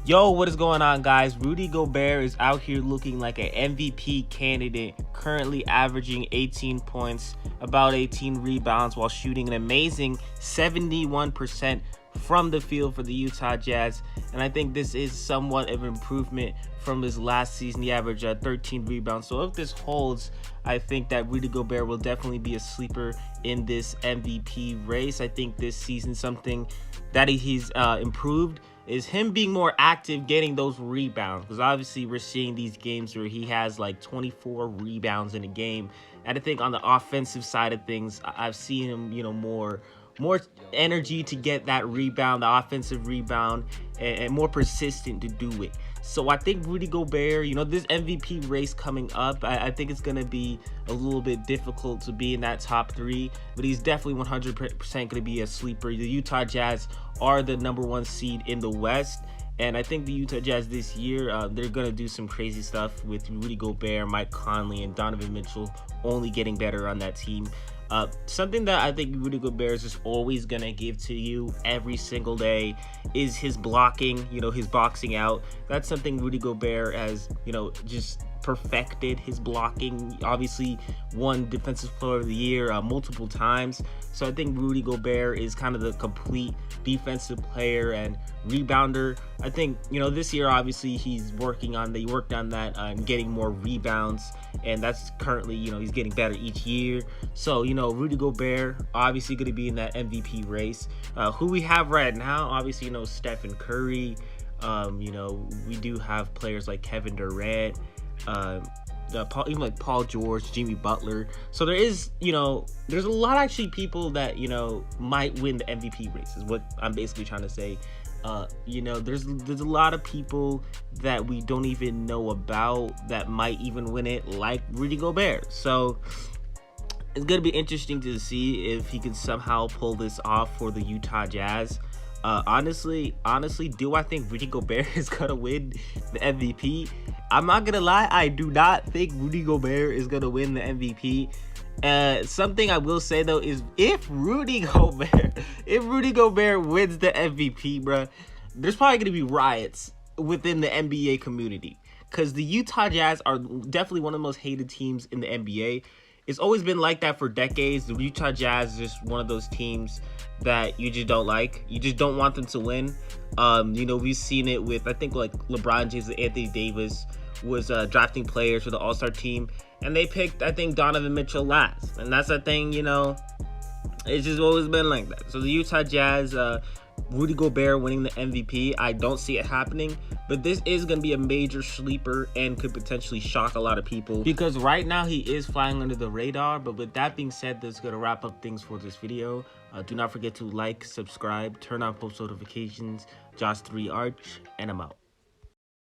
Yo, what is going on, guys? Rudy Gobert is out here looking like an MVP candidate, currently averaging 18 points, about 18 rebounds, while shooting an amazing 71% from the field for the Utah Jazz. And I think this is somewhat of an improvement from his last season. He averaged 13 rebounds. So if this holds, I think that Rudy Gobert will definitely be a sleeper in this MVP race. I think this season something that he's improved is him being more active, getting those rebounds. Because obviously we're seeing these games where he has like 24 rebounds in a game. And I think on the offensive side of things, I've seen him, more energy to get that rebound, the offensive rebound, and more persistent to do it. So I think Rudy Gobert, this MVP race coming up, I think it's going to be a little bit difficult to be in that top three, but he's definitely 100% going to be a sleeper. The Utah Jazz are the #1 seed in the West, and I think the Utah Jazz this year, they're going to do some crazy stuff with Rudy Gobert, Mike Conley, and Donovan Mitchell only getting better on that team. Something that I think Rudy Gobert is just always going to give to you every single day is his blocking, his boxing out. That's something Rudy Gobert has, just perfected his blocking. Obviously won Defensive Player of the Year multiple times. So I think Rudy Gobert is kind of the complete defensive player and rebounder. I think, this year, obviously he worked on that and getting more rebounds. And that's currently, he's getting better each year. So, Rudy Gobert obviously going to be in that MVP race. Who we have right now, obviously, Stephen Curry. We do have players like Kevin Durant, even like Paul George, Jimmy Butler. So there is, there's a lot actually people that, might win the MVP race is what I'm basically trying to say. There's a lot of people that we don't even know about that might even win it, like Rudy Gobert. So it's going to be interesting to see if he can somehow pull this off for the Utah Jazz. Honestly, do I think Rudy Gobert is going to win the MVP? I'm not going to lie. I do not think Rudy Gobert is going to win the MVP. Something I will say though is if Rudy Gobert wins the MVP, bruh, there's probably gonna be riots within the NBA community, because the Utah Jazz are definitely one of the most hated teams in the NBA. It's always been like that for decades. The Utah Jazz is just one of those teams that you just don't like. You just don't want them to win. We've seen it with, I think, like LeBron James and Anthony Davis was drafting players for the All-Star team, and they picked, I think, Donovan Mitchell last. And that's the thing, it's just always been like that. So the Utah Jazz, Rudy Gobert winning the MVP, I don't see it happening, but this is going to be a major sleeper and could potentially shock a lot of people, because right now he is flying under the radar. But with that being said, that's going to wrap up things for this video. Do not forget to like, subscribe, turn on post notifications. Josh3 Arch, and I'm out.